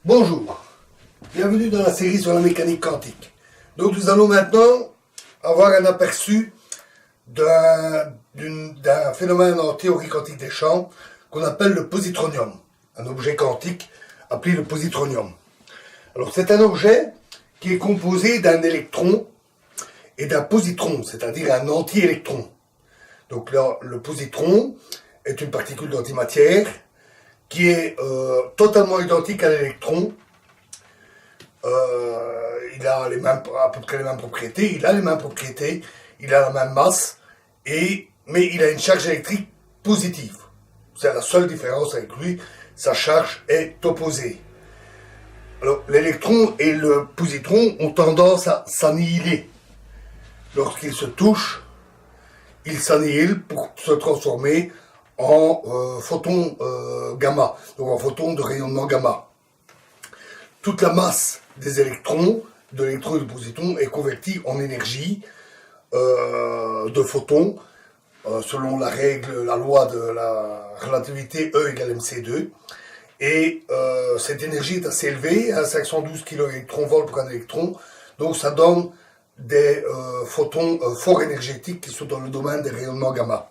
Bonjour, bienvenue dans la série sur la mécanique quantique. Donc nous allons maintenant avoir un aperçu d'un phénomène en théorie quantique des champs qu'on appelle le positronium, un objet quantique appelé le positronium. Alors c'est un objet qui est composé d'un électron et d'un positron, c'est-à-dire un anti-électron. Donc là, le positron est une particule d'antimatière qui est totalement identique à l'électron. Il a à peu près les mêmes propriétés, il a la même masse, mais il a une charge électrique positive. C'est la seule différence avec lui, sa charge est opposée. Alors, l'électron et le positron ont tendance à s'annihiler. Lorsqu'ils se touchent, ils s'annihilent pour se transformer en photons gamma, donc en photons de rayonnement gamma. Toute la masse des électrons, de l'électron et du positron, est convertie en énergie de photons, selon la loi de la relativité E égale mc2. Et cette énergie est assez élevée, à 512 kV pour un électron, donc ça donne des photons forts énergétiques qui sont dans le domaine des rayonnements gamma.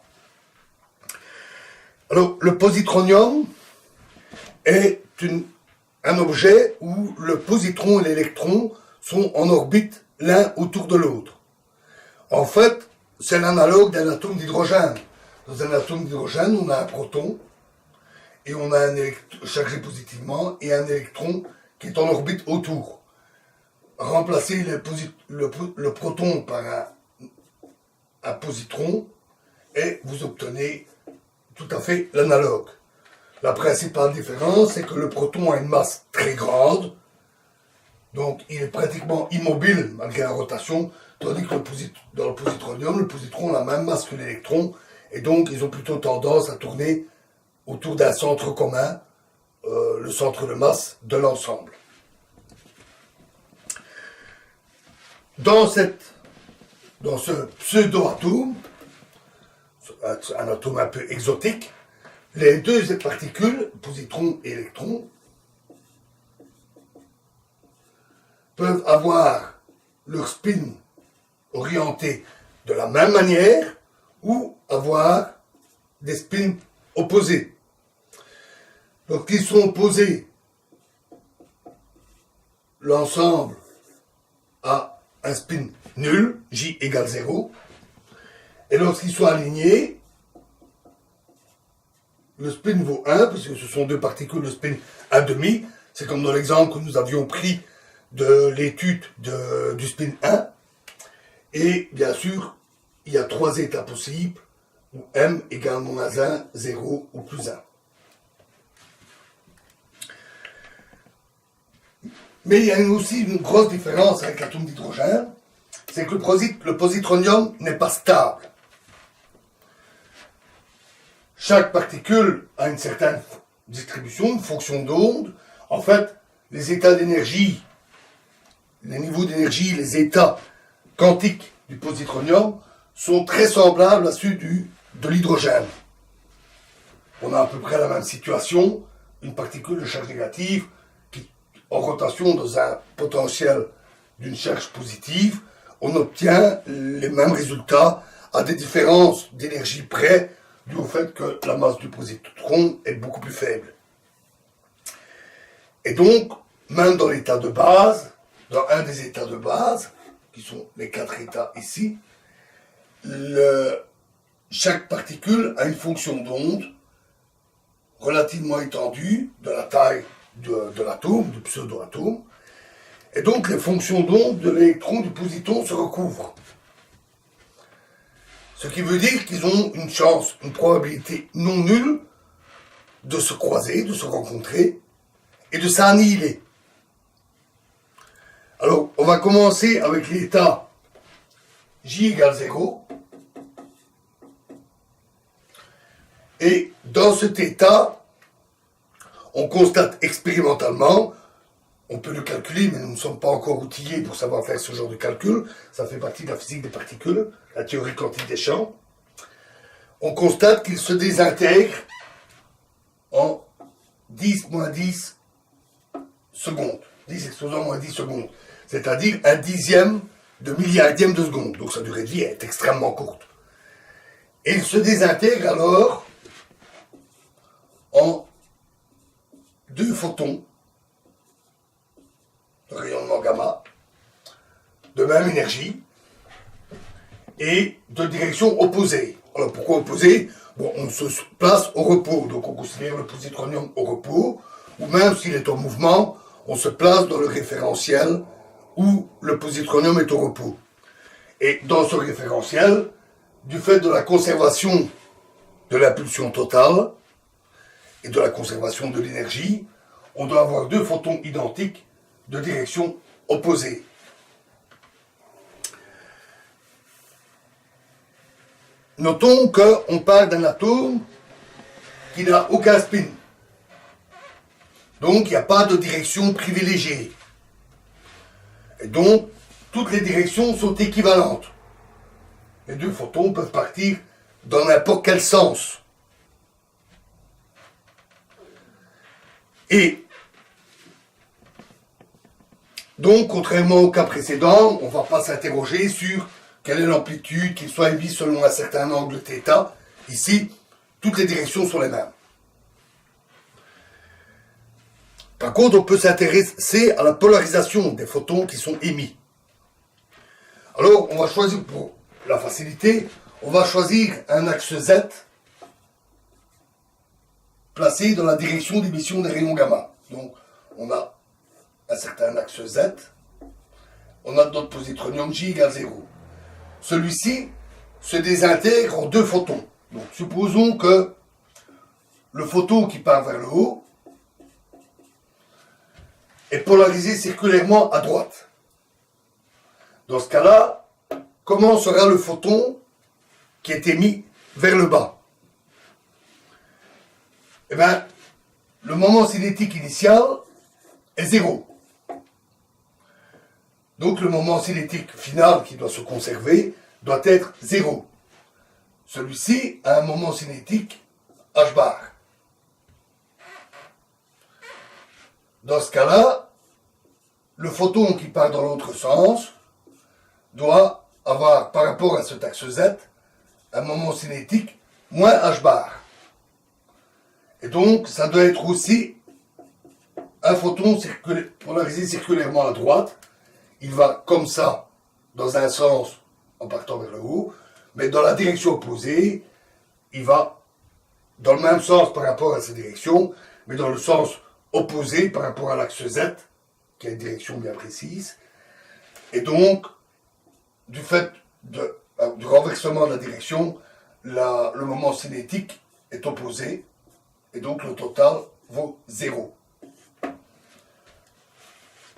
Alors, le positronium est un objet où le positron et l'électron sont en orbite l'un autour de l'autre. En fait, c'est l'analogue d'un atome d'hydrogène. Dans un atome d'hydrogène, on a un proton, et on a un électron chargé positivement, et un électron qui est en orbite autour. Remplacez le proton par un positron, et vous obtenez tout à fait l'analogue. La principale différence, c'est que le proton a une masse très grande, donc il est pratiquement immobile malgré la rotation, tandis que dans le positronium, le positron a la même masse que l'électron, et donc ils ont plutôt tendance à tourner autour d'un centre commun, le centre de masse de l'ensemble. Dans ce pseudo-atome, un atome un peu exotique, les deux particules, positron et électron, peuvent avoir leur spin orienté de la même manière ou avoir des spins opposés. Lorsqu'ils sont opposés, l'ensemble a un spin nul, J égale 0, et lorsqu'ils sont alignés, le spin vaut 1, puisque ce sont deux particules, le spin 1,5, c'est comme dans l'exemple que nous avions pris de l'étude du spin 1, et bien sûr, il y a 3 états possibles, où m égale moins 1, 0 ou plus 1. Mais il y a aussi une grosse différence avec l'atome d'hydrogène, c'est que le positronium n'est pas stable. Chaque particule a une certaine distribution, une fonction d'onde. En fait, les états d'énergie, les niveaux d'énergie, les états quantiques du positronium sont très semblables à ceux de l'hydrogène. On a à peu près la même situation, une particule de charge négative qui, en rotation dans un potentiel d'une charge positive, on obtient les mêmes résultats à des différences d'énergie près, dû au fait que la masse du positron est beaucoup plus faible. Et donc, même dans l'état de base, dans un des états de base, qui sont les 4 états ici, chaque particule a une fonction d'onde relativement étendue de la taille de l'atome, du pseudo-atome, et donc les fonctions d'onde de l'électron du positron se recouvrent. Ce qui veut dire qu'ils ont une chance, une probabilité non nulle de se croiser, de se rencontrer et de s'annihiler. Alors, on va commencer avec l'état J égale 0. Et dans cet état, on constate expérimentalement, on peut le calculer, mais nous ne sommes pas encore outillés pour savoir faire ce genre de calcul, ça fait partie de la physique des particules, la théorie quantique des champs, on constate qu'il se désintègre en 10 moins 10 secondes. 10 exposant moins 10 secondes. C'est-à-dire un dixième de milliardième de seconde. Donc sa durée de vie est extrêmement courte. Et il se désintègre alors en deux photons de rayonnement gamma, de même énergie, et de direction opposée. Alors pourquoi opposée? Bon, on se place au repos, donc on considère le positronium au repos, ou même s'il est en mouvement, on se place dans le référentiel où le positronium est au repos. Et dans ce référentiel, du fait de la conservation de l'impulsion totale et de la conservation de l'énergie, on doit avoir deux photons identiques de direction opposée. Notons qu'on parle d'un atome qui n'a aucun spin. Donc il n'y a pas de direction privilégiée. Et donc toutes les directions sont équivalentes. Les deux photons peuvent partir dans n'importe quel sens. Et donc, contrairement au cas précédent, on ne va pas s'interroger sur quelle est l'amplitude, qu'il soit émis selon un certain angle θ. Ici, toutes les directions sont les mêmes. Par contre, on peut s'intéresser à la polarisation des photons qui sont émis. Alors, on va choisir, pour la facilité, on va choisir un axe Z placé dans la direction d'émission des rayons gamma. Donc, on a un certain axe Z, on a notre positronium J égale 0. Celui-ci se désintègre en deux photons. Donc, supposons que le photon qui part vers le haut est polarisé circulairement à droite. Dans ce cas-là, comment sera le photon qui est émis vers le bas? Eh bien, le moment cinétique initial est 0. Donc le moment cinétique final qui doit se conserver doit être 0. Celui-ci a un moment cinétique h bar. Dans ce cas-là, le photon qui part dans l'autre sens doit avoir, par rapport à cet axe Z, un moment cinétique moins h bar. Et donc, ça doit être aussi un photon polarisé circulairement à droite. Il va comme ça, dans un sens, en partant vers le haut, mais dans la direction opposée, il va dans le même sens par rapport à cette direction, mais dans le sens opposé par rapport à l'axe Z, qui a une direction bien précise. Et donc, du fait du renversement de la direction, le moment cinétique est opposé, et donc le total vaut 0.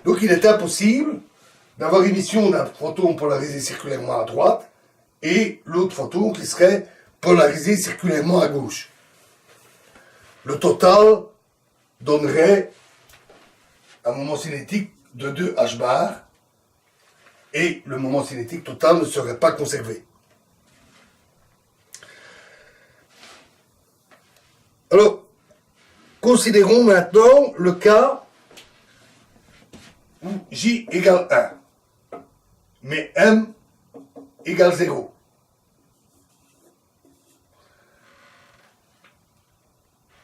Donc il est impossible d'avoir émission d'un photon polarisé circulairement à droite et l'autre photon qui serait polarisé circulairement à gauche. Le total donnerait un moment cinétique de 2 h bar et le moment cinétique total ne serait pas conservé. Alors, considérons maintenant le cas où J égale 1, mais M égale 0.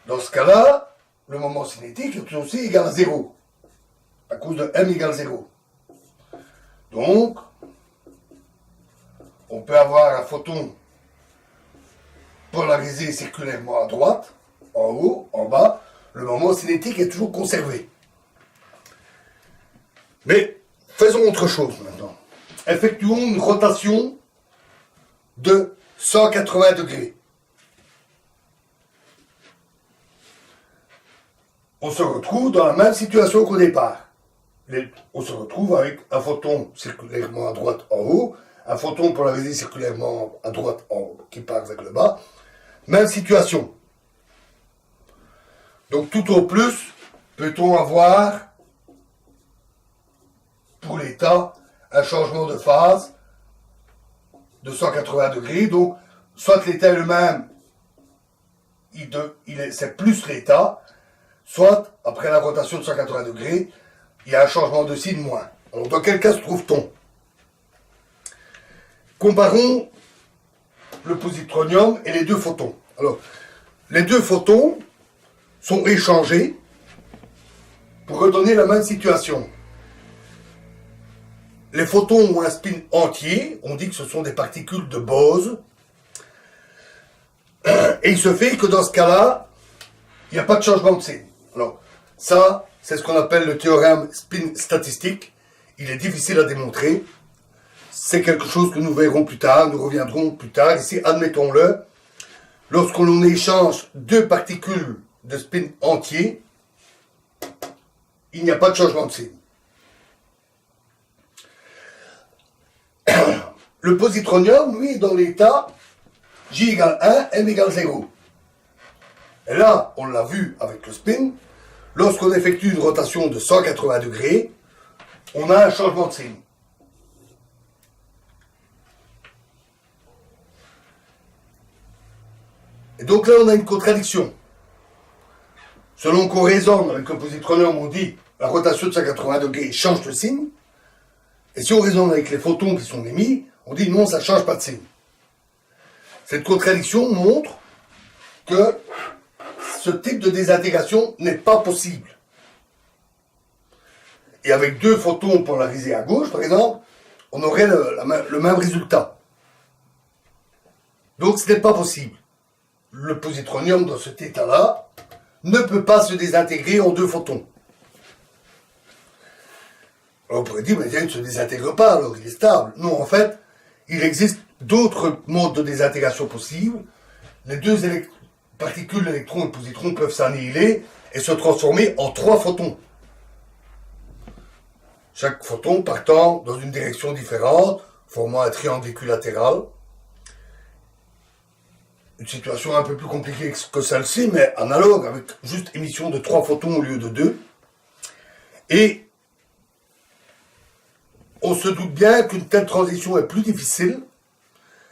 Dans ce cas-là, le moment cinétique est aussi égal à 0, à cause de M égale 0. Donc, on peut avoir un photon polarisé circulairement à droite, en haut, en bas, le moment cinétique est toujours conservé. Mais faisons autre chose maintenant. Effectuons une rotation de 180 degrés. On se retrouve dans la même situation qu'au départ. On se retrouve avec un photon circulairement à droite en haut, un photon polarisé circulairement à droite qui part vers le bas. Même situation. Donc tout au plus, peut-on avoir, pour l'état, un changement de phase de 180 degrés. Donc, soit l'état est le même, c'est plus l'état, soit, après la rotation de 180 degrés, il y a un changement de signe moins. Alors dans quel cas se trouve-t-on? Comparons le positronium et les deux photons. Alors, les deux photons sont échangés pour redonner la même situation. Les photons ont un spin entier, on dit que ce sont des particules de Bose, et il se fait que dans ce cas-là, il n'y a pas de changement de signe. Alors, ça, c'est ce qu'on appelle le théorème spin statistique. Il est difficile à démontrer. C'est quelque chose que nous verrons plus tard, nous reviendrons plus tard. Ici, admettons-le, lorsque l'on échange deux particules de spin entier, il n'y a pas de changement de signe. Le positronium, lui, est dans l'état J égale 1, M égale 0. Et là, on l'a vu avec le spin, lorsqu'on effectue une rotation de 180 degrés, on a un changement de signe. Et donc là, on a une contradiction. Selon qu'on raisonne avec le positronium, on dit la rotation de 180 degrés change de signe. Et si on raisonne avec les photons qui sont émis, on dit non, ça ne change pas de signe. Cette contradiction montre que ce type de désintégration n'est pas possible. Et avec deux photons polarisés à gauche, par exemple, on aurait le même résultat. Donc ce n'est pas possible. Le positronium, dans cet état-là, ne peut pas se désintégrer en deux photons. Alors on pourrait dire, mais il ne se désintègre pas, alors il est stable. Non, en fait, il existe d'autres modes de désintégration possibles. Les deux particules, l'électron et le positron, peuvent s'annihiler et se transformer en trois photons. Chaque photon partant dans une direction différente, formant un triangle équilatéral. Une situation un peu plus compliquée que celle-ci, mais analogue, avec juste émission de 3 photons au lieu de 2. Et on se doute bien qu'une telle transition est plus difficile.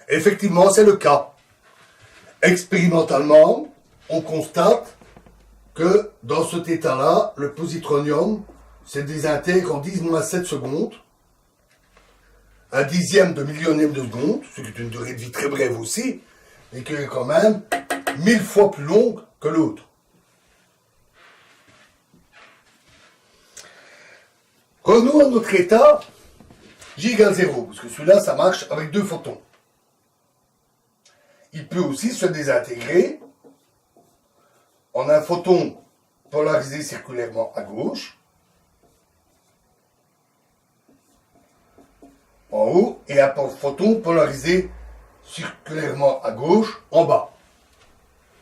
Effectivement, c'est le cas. Expérimentalement, on constate que dans cet état-là, le positronium se désintègre en 10-7 secondes, un dixième de millionième de seconde, ce qui est une durée de vie très brève aussi, mais qui est quand même 1000 fois plus longue que l'autre. Revenons à notre état J égale 0, parce que celui-là, ça marche avec deux photons. Il peut aussi se désintégrer en un photon polarisé circulairement à gauche, en haut, et un photon polarisé circulairement à gauche, en bas.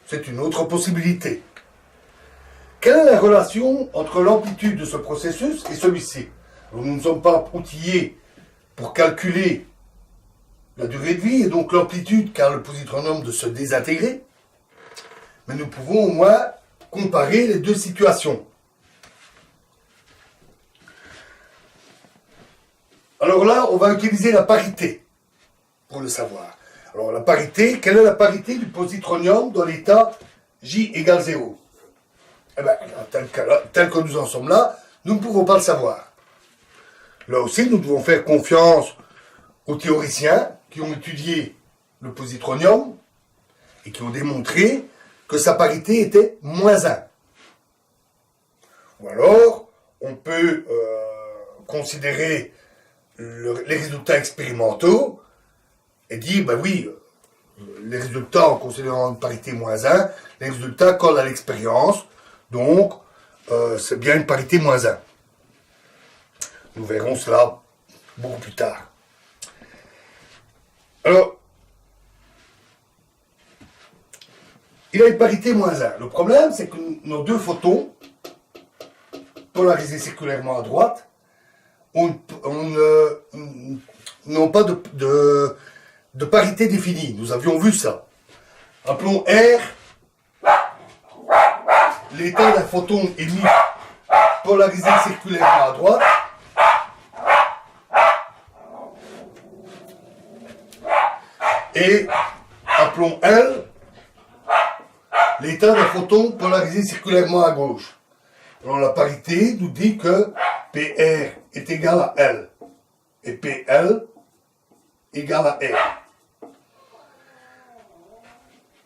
C'est une autre possibilité. Quelle est la relation entre l'amplitude de ce processus et celui-ci? Nous ne sommes pas outillés pour calculer la durée de vie et donc l'amplitude qu'a le positronium de se désintégrer, mais nous pouvons au moins comparer les deux situations. Alors là, on va utiliser la parité pour le savoir. Alors la parité, quelle est la parité du positronium dans l'état J égale 0? Eh bien, tel que nous en sommes là, nous ne pouvons pas le savoir. Là aussi, nous devons faire confiance aux théoriciens qui ont étudié le positronium et qui ont démontré que sa parité était -1. Ou alors, on peut considérer les résultats expérimentaux et dire, ben oui, les résultats en considérant une parité -1, les résultats collent à l'expérience, donc c'est bien une parité -1. Nous verrons cela beaucoup plus tard. Alors, il a une parité -1. Le problème, c'est que nos deux photons, polarisés circulairement à droite, n'ont pas de parité définie. Nous avions vu ça. Appelons R l'état d'un photon émis polarisé circulairement à droite. Et appelons L l'état d'un photon polarisé circulairement à gauche. Alors la parité nous dit que PR est égal à L et PL égal à R.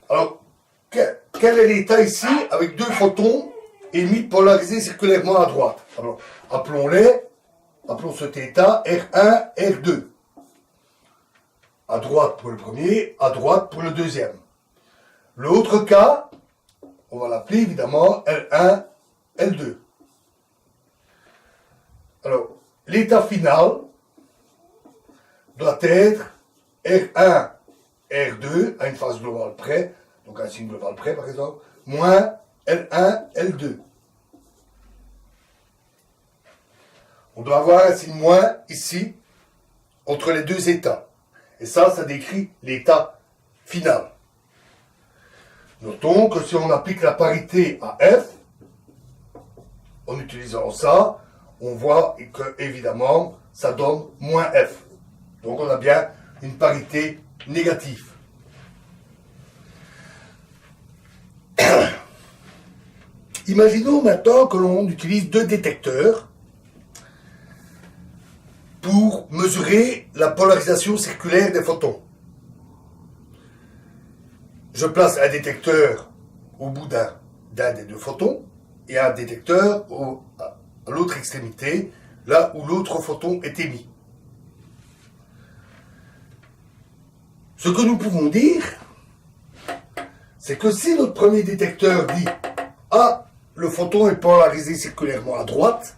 Alors, quel est l'état ici avec deux photons émis polarisés circulairement à droite? Alors, appelons cet état R1, R2. À droite pour le premier, à droite pour le deuxième. L'autre cas, on va l'appeler évidemment L1, L2. Alors, l'état final doit être R1, R2 à une phase globale près, donc un signe global près par exemple, moins L1, L2. On doit avoir un signe moins ici entre les deux états. Et ça décrit l'état final. Notons que si on applique la parité à F, en utilisant ça, on voit que, évidemment, ça donne moins F. Donc on a bien une parité négative. Imaginons maintenant que l'on utilise deux détecteurs pour mesurer la polarisation circulaire des photons. Je place un détecteur au bout d'un des deux photons et un détecteur à l'autre extrémité, là où l'autre photon est émis. Ce que nous pouvons dire, c'est que si notre premier détecteur dit « Ah, le photon est polarisé circulairement à droite »,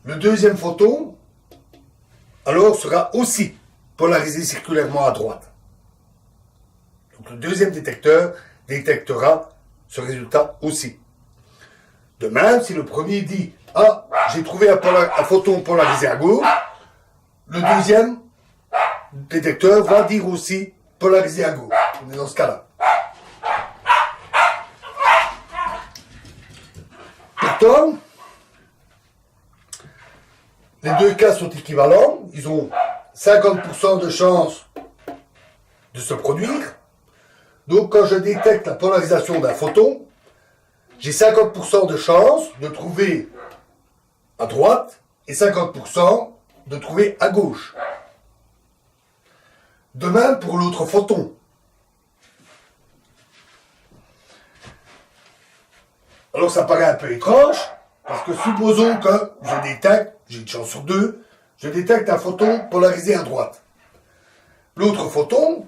le deuxième photon, alors, sera aussi polarisé circulairement à droite. Donc le deuxième détecteur détectera ce résultat aussi. De même, si le premier dit « Ah, j'ai trouvé un photon polarisé à gauche », le deuxième détecteur va dire aussi « polarisé à gauche ». On est dans ce cas-là. Pourtant, les deux cas sont équivalents. Ils ont 50% de chance de se produire. Donc, quand je détecte la polarisation d'un photon, j'ai 50% de chance de trouver à droite et 50% de trouver à gauche. De même pour l'autre photon. Alors, ça paraît un peu étrange, parce que supposons que je détecte, j'ai une chance sur deux, je détecte un photon polarisé à droite. L'autre photon,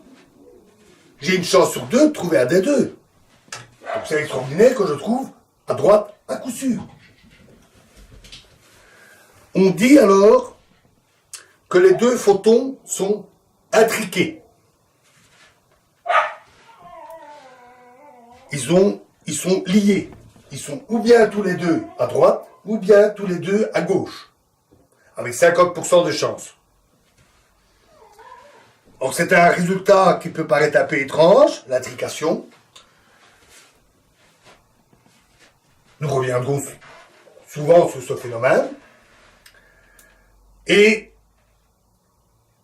j'ai une chance sur deux de trouver un des deux. Donc c'est extraordinaire que je trouve à droite à coup sûr. On dit alors que les deux photons sont intriqués. Ils sont liés. Ils sont ou bien tous les deux à droite, ou bien tous les deux à gauche. Avec 50% de chance. Donc c'est un résultat qui peut paraître un peu étrange, l'intrication. Nous reviendrons souvent sur ce phénomène. Et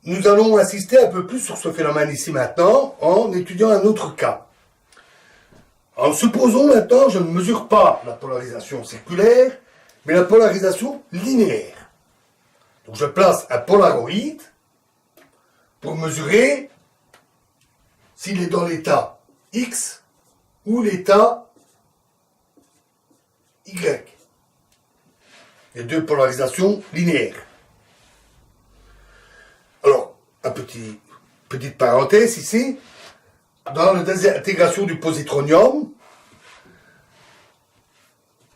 nous allons insister un peu plus sur ce phénomène ici maintenant en étudiant un autre cas. En supposons maintenant, je ne mesure pas la polarisation circulaire, mais la polarisation linéaire. Donc je place un polaroïde pour mesurer s'il est dans l'état X ou l'état Y. Les deux polarisations linéaires. Alors, petite parenthèse ici. Dans la désintégration du positronium,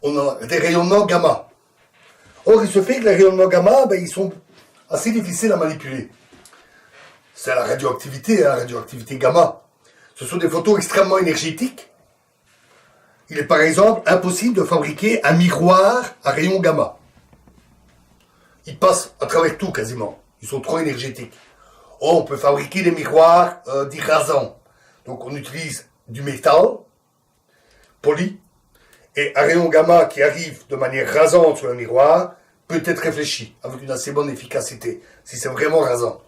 on a des rayonnements gamma. Or, il se fait que les rayonnements gamma, ils sont assez difficiles à manipuler. C'est la radioactivité gamma. Ce sont des photons extrêmement énergétiques. Il est par exemple impossible de fabriquer un miroir à rayons gamma. Ils passent à travers tout quasiment. Ils sont trop énergétiques. Or, on peut fabriquer des miroirs dits rasants. Donc on utilise du métal poli et un rayon gamma qui arrive de manière rasante sur un miroir peut être réfléchi avec une assez bonne efficacité si c'est vraiment rasant.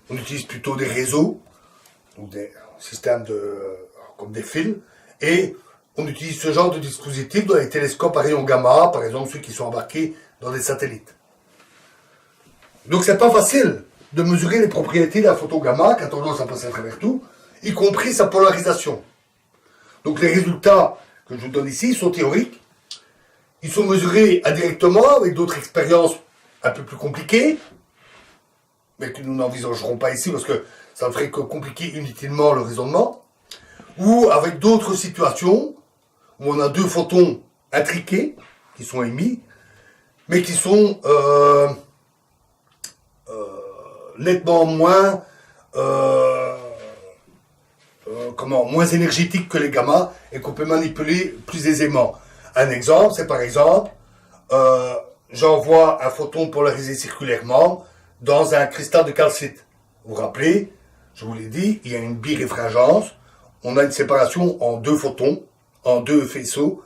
On utilise plutôt des réseaux ou des systèmes comme des fils et on utilise ce genre de dispositif dans les télescopes à rayons gamma, par exemple ceux qui sont embarqués dans des satellites. Donc c'est pas facile de mesurer les propriétés d'un photon gamma qui a tendance à passer à travers tout, y compris sa polarisation. Donc les résultats que je vous donne ici sont théoriques. Ils sont mesurés indirectement avec d'autres expériences un peu plus compliquées, mais que nous n'envisagerons pas ici parce que ça ne ferait que compliquer inutilement le raisonnement, ou avec d'autres situations où on a deux photons intriqués qui sont émis, mais qui sont nettement moins moins énergétiques que les gamma et qu'on peut manipuler plus aisément. Un exemple, c'est par exemple, j'envoie un photon polarisé circulairement dans un cristal de calcite. Vous vous rappelez, je vous l'ai dit, il y a une biréfringence, on a une séparation en deux photons, en deux faisceaux,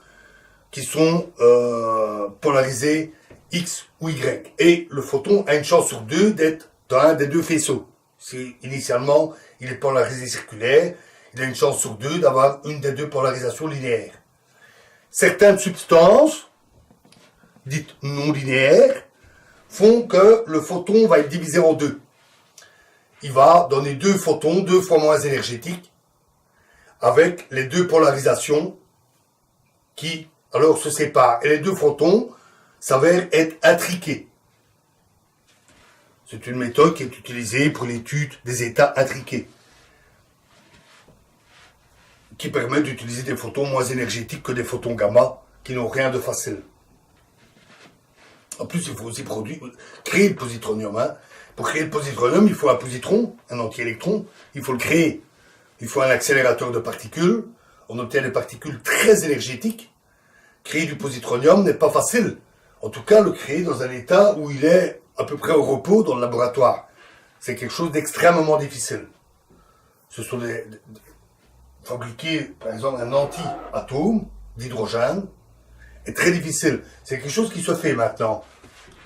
qui sont polarisés X ou Y. Et le photon a une chance sur deux d'être dans un des deux faisceaux. Si initialement il est polarisé circulaire, il a une chance sur deux d'avoir une des deux polarisations linéaires. Certaines substances, dites non linéaires, font que le photon va être divisé en deux. Il va donner deux photons, deux fois moins énergétiques, avec les deux polarisations qui alors se séparent. Et les deux photons s'avèrent être intriqués. C'est une méthode qui est utilisée pour l'étude des états intriqués, qui permet d'utiliser des photons moins énergétiques que des photons gamma, qui n'ont rien de facile. En plus, il faut aussi créer le positronium. Pour créer le positronium, il faut un positron, un antiélectron, il faut le créer. Il faut un accélérateur de particules, on obtient des particules très énergétiques. Créer du positronium n'est pas facile. En tout cas, le créer dans un état où il est à peu près au repos dans le laboratoire. C'est quelque chose d'extrêmement difficile. Ce sont fabriquer, par exemple, un anti-atome d'hydrogène est très difficile. C'est quelque chose qui se fait maintenant.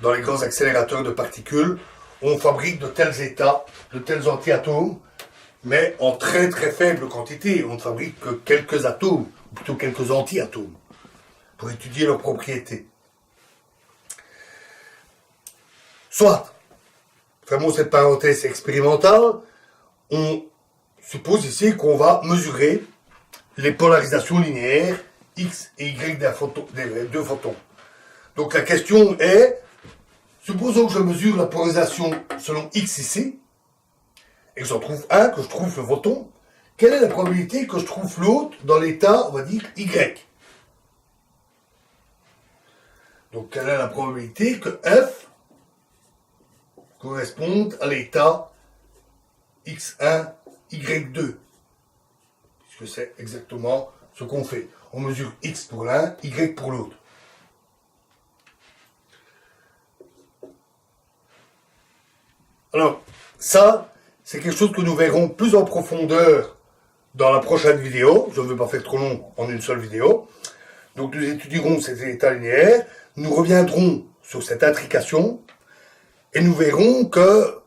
Dans les grands accélérateurs de particules, on fabrique de tels états, de tels anti-atomes, mais en très très faible quantité. On ne fabrique que quelques atomes, ou plutôt quelques anti-atomes, pour étudier leurs propriétés. Soit, fermons cette parenthèse expérimentale, on suppose ici qu'on va mesurer les polarisations linéaires X et Y des deux photons. Donc la question est, supposons que je mesure la polarisation selon X ici, et que j'en trouve un, que je trouve le photon, quelle est la probabilité que je trouve l'autre dans l'état, on va dire, Y? Donc quelle est la probabilité que F corresponde à l'état X1, Y2? Puisque c'est exactement ce qu'on fait. On mesure X pour l'un, Y pour l'autre. Alors, ça, c'est quelque chose que nous verrons plus en profondeur dans la prochaine vidéo. Je ne veux pas faire trop long en une seule vidéo. Donc, nous étudierons ces états linéaires. Nous reviendrons sur cette intrication. Et nous verrons que,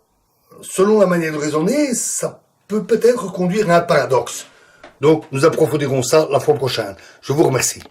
selon la manière de raisonner, ça peut peut-être conduire à un paradoxe. Donc, nous approfondirons ça la fois prochaine. Je vous remercie.